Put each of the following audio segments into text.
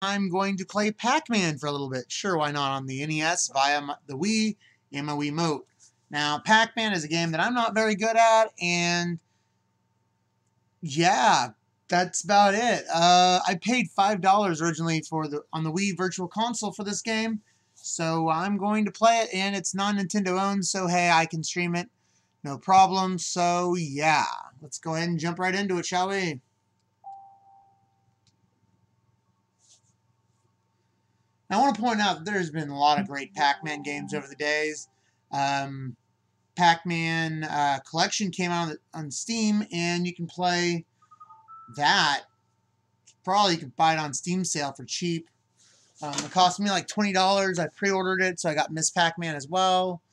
I'm going to play Pac-Man for a little bit. Sure, why not, on the NES via the Wii and my Wiimote. Now, Pac-Man is a game that I'm not very good at, and yeah, that's about it. I paid $5 originally on the Wii Virtual Console for this game, so I'm going to play it, and it's non-Nintendo owned, so hey, I can stream it, no problem. So yeah, let's go ahead and jump right into it, shall we? Now, I want to point out that there's been a lot of great Pac-Man games over the days. Um, Pac-Man Collection came out on Steam, and you can play that. Probably you could buy it on Steam sale for cheap. It cost me like $20. I pre-ordered it, so I got Miss Pac-Man as well.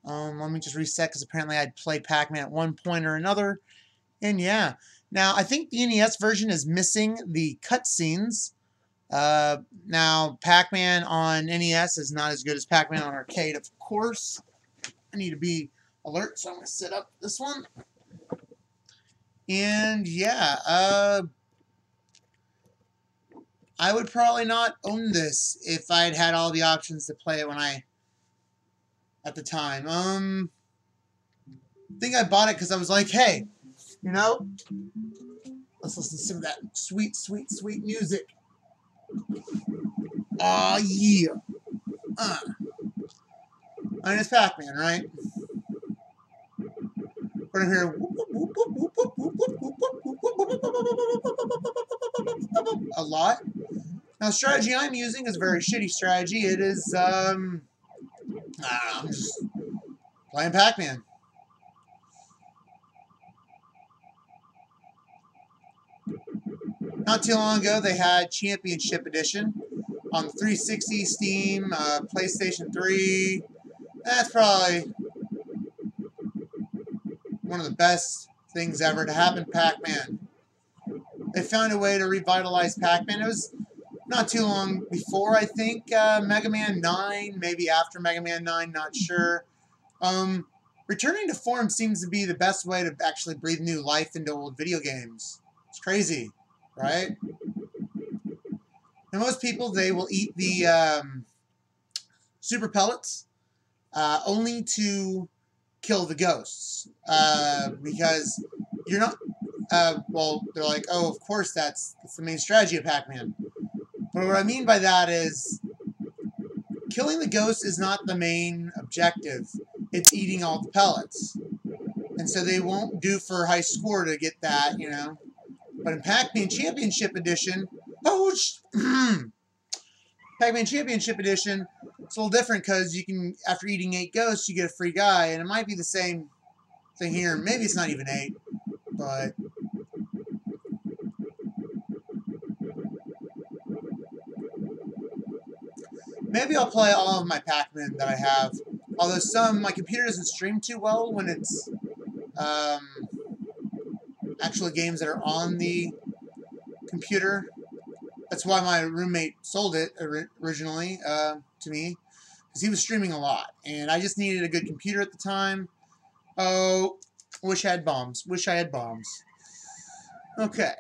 Let me just reset, because apparently I'd played Pac-Man at one point or another. And yeah. Now, I think the NES version is missing the cutscenes. Now, Pac-Man on NES is not as good as Pac-Man on arcade, of course. I need to be alert, so I'm going to set up this one. And yeah, I would probably not own this if I'd had all the options to play it at the time. I think I bought it because I was like, hey, let's listen to some of that sweet, sweet, sweet music. Aw, yeah. And it's Pac-Man, right? We're gonna hear a lot. Now, the strategy I'm using is a very shitty strategy. It is, I'm just playing Pac-Man. Not too long ago, they had Championship Edition on the 360, Steam, PlayStation 3. That's probably one of the best things ever to happen to Pac-Man. They found a way to revitalize Pac-Man. It was not too long before, I think, Mega Man 9, maybe after Mega Man 9, not sure. Returning to form seems to be the best way to actually breathe new life into old video games. It's crazy, right? And most people, they will eat the super pellets only to kill the ghosts. Because you're not... well, they're like, oh, of course, that's the main strategy of Pac-Man. But what I mean by that is killing the ghost is not the main objective. It's eating all the pellets. And so they won't do for high score to get that, But in Pac-Man Championship Edition, Pac-Man Championship Edition, it's a little different because you can, after eating 8 ghosts, you get a free guy. And it might be the same thing here. Maybe it's not even 8, but... maybe I'll play all of my Pac-Man that I have. Although my computer doesn't stream too well when it's actually games that are on the computer. That's why my roommate sold it originally to me, because he was streaming a lot, and I just needed a good computer at the time. Oh, wish I had bombs. Wish I had bombs. Okay.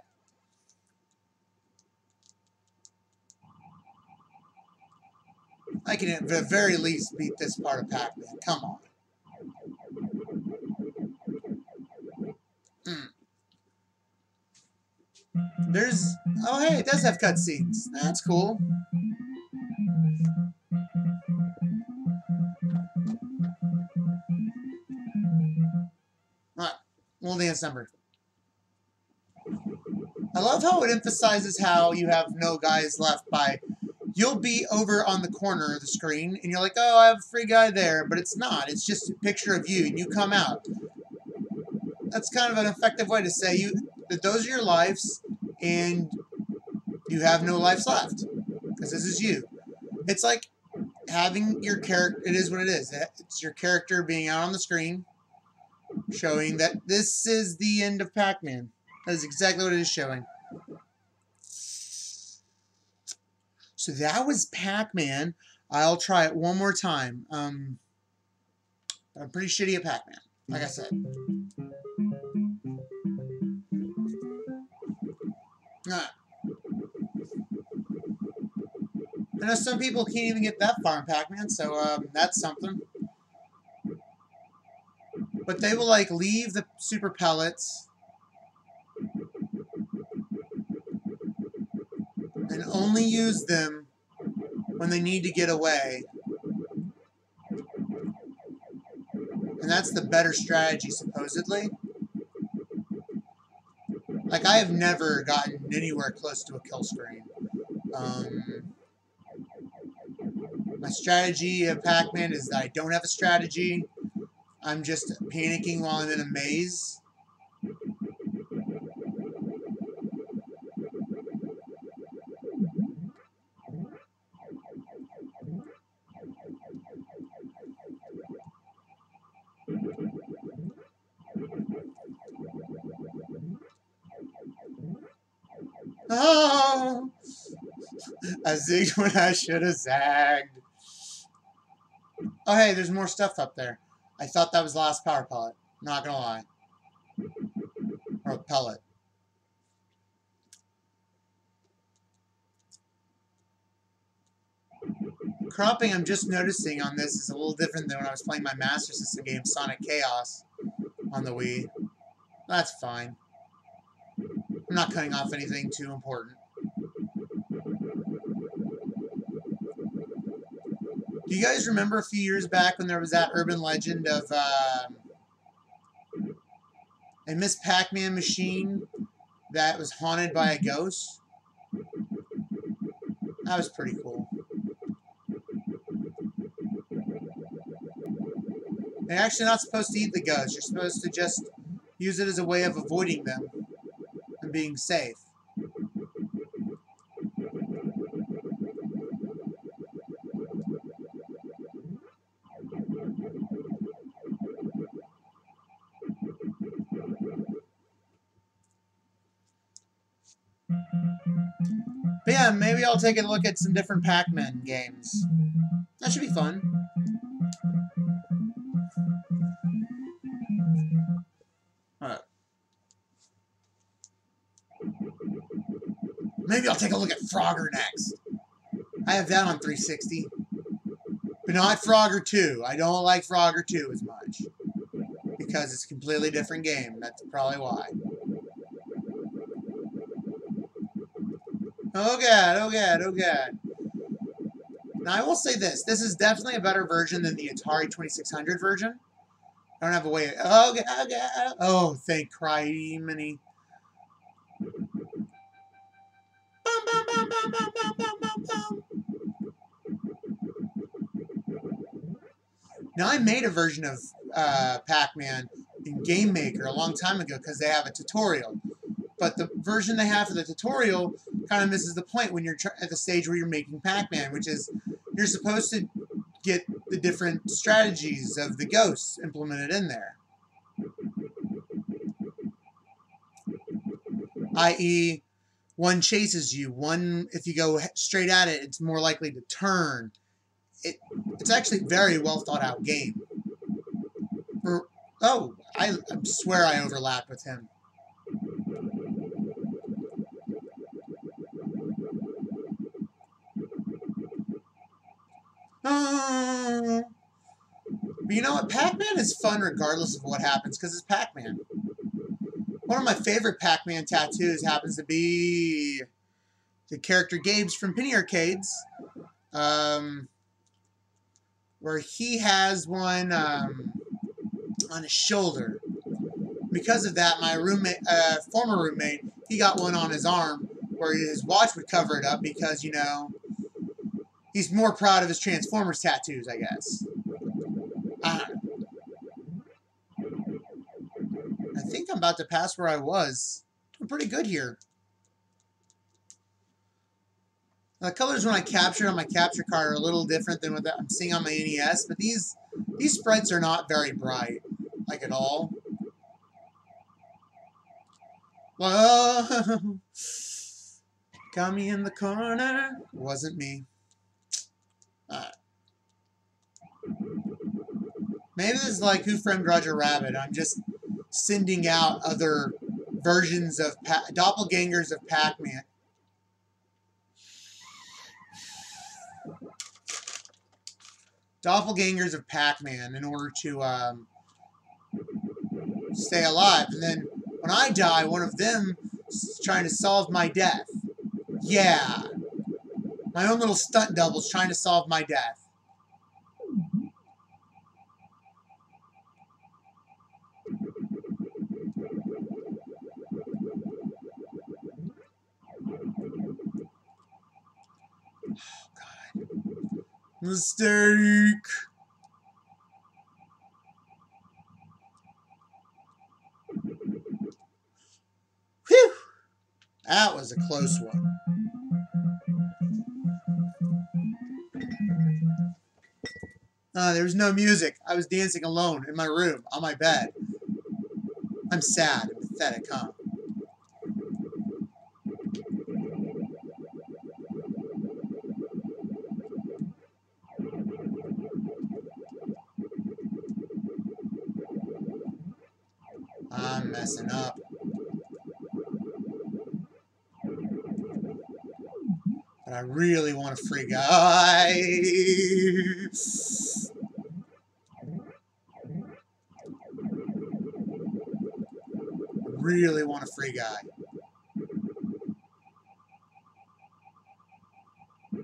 I can at the very least beat this part of Pac-Man. Come on. Oh hey, it does have cutscenes. That's cool. Alright, little dance number. I love how it emphasizes how you have no guys left by... you'll be over on the corner of the screen, and you're like, oh, I have a free guy there, but it's not. It's just a picture of you, and you come out. That's kind of an effective way to say that those are your lives, and you have no lives left, because this is you. It's like having your character... it is what it is. It's your character being out on the screen, showing that this is the end of Pac-Man. That is exactly what it is showing. So that was Pac-Man. I'll try it one more time. I'm pretty shitty at Pac-Man, like I said. Alright. I know some people can't even get that far in Pac-Man, so that's something. But they will, like, leave the super pellets and only use them when they need to get away. And that's the better strategy, supposedly. Like, I have never gotten anywhere close to a kill screen. My strategy of Pac-Man is that I don't have a strategy. I'm just panicking while I'm in a maze. Oh! I zigged when I should have zagged. Oh, hey, there's more stuff up there. I thought that was the last power pellet. Not gonna lie. Or a pellet. Cropping, I'm just noticing on this, is a little different than when I was playing my Master System game, Sonic Chaos, on the Wii. That's fine. I'm not cutting off anything too important. Do you guys remember a few years back when there was that urban legend of a Miss Pac-Man machine that was haunted by a ghost? That was pretty cool. You're actually not supposed to eat the ghosts. You're supposed to just use it as a way of avoiding them and being safe. But yeah, maybe I'll take a look at some different Pac-Man games. That should be fun. Alright. Maybe I'll take a look at Frogger next. I have that on 360. But not Frogger 2. I don't like Frogger 2 as much. Because it's a completely different game. That's probably why. Oh god, oh god, oh god. Now I will say this. This is definitely a better version than the Atari 2600 version. I don't have a way. Oh god, oh god. Oh, thank criminy. Now, I made a version of Pac-Man in Game Maker a long time ago because they have a tutorial. But the version they have for the tutorial kind of misses the point when you're at the stage where you're making Pac-Man, which is you're supposed to get the different strategies of the ghosts implemented in there. I.e., one chases you, one, if you go straight at it, it's more likely to turn. It's actually a very well thought out game. Oh, I swear I overlapped with him. But you know what? Pac-Man is fun regardless of what happens because it's Pac-Man. One of my favorite Pac-Man tattoos happens to be the character Gabe's from Penny Arcades, where he has one on his shoulder. Because of that, my roommate, former roommate, he got one on his arm where his watch would cover it up because, you know, he's more proud of his Transformers tattoos, I guess. I think I'm about to pass where I was. I'm pretty good here. The colors when I capture on my capture card are a little different than what I'm seeing on my NES, but these sprites are not very bright, like at all. Whoa! Got me in the corner. Wasn't me. Maybe this is like Who Framed Roger Rabbit. I'm just sending out other versions of doppelgangers of Pac-Man. doppelgangers of Pac-Man in order to stay alive. And then when I die, one of them is trying to solve my death. Yeah. My own little stunt double's trying to solve my death. Oh, God. Mistake. Whew. That was a close one. There was no music. I was dancing alone in my room, on my bed. I'm sad and pathetic, huh? I'm messing up. But I really want a free guy. Really want a free guy.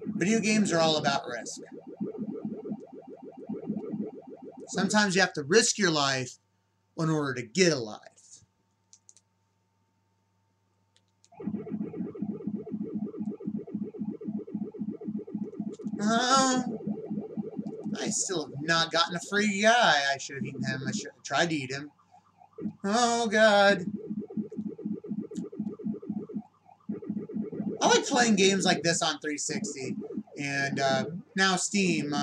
Video games are all about risk. Sometimes you have to risk your life in order to get a life. I still have not gotten a free guy. I should have eaten him. I should have tried to eat him. Oh, God. I like playing games like this on 360 and now Steam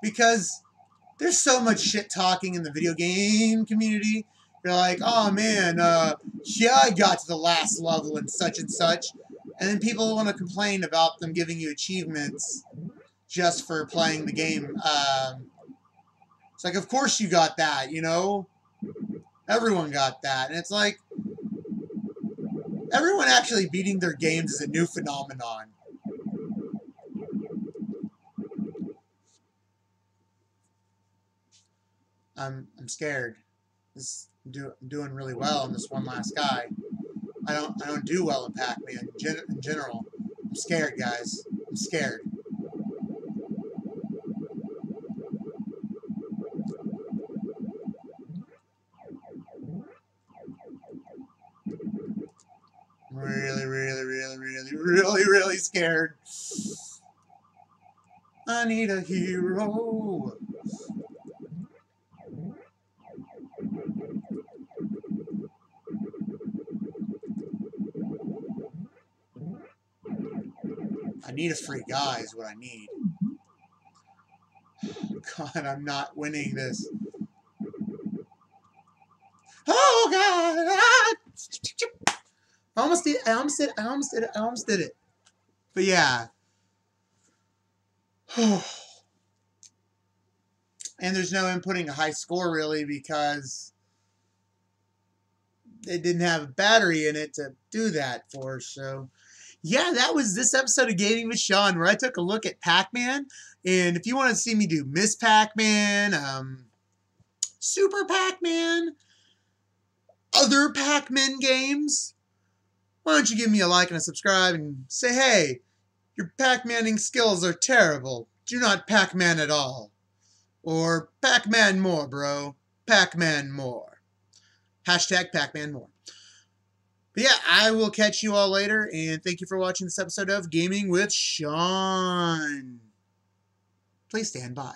because there's so much shit talking in the video game community. You're like, oh man, yeah, I got to the last level and such. And then people want to complain about them giving you achievements just for playing the game. It's like, of course you got that, you know? Everyone got that. And it's like, everyone actually beating their games is a new phenomenon. I'm scared. I'm doing really well on this one last guy. I don't do well in Pac-Man in general. I'm scared, guys. I'm scared. I'm really scared. I need a hero. I need a free guy is what I need. God, I'm not winning this. Oh, God. I almost did it. But yeah. And there's no inputting a high score really because it didn't have a battery in it to do that for. So yeah, that was this episode of Gaming with Sean where I took a look at Pac-Man. And if you want to see me do Miss Pac-Man, Super Pac-Man, other Pac-Man games, why don't you give me a like and a subscribe and say, hey, your Pac-Maning skills are terrible. Do not Pac-Man at all. Or Pac-Man more, bro. Pac-Man more. Hashtag Pac-Man more. But yeah, I will catch you all later, and thank you for watching this episode of Gaming with Sean. Please stand by.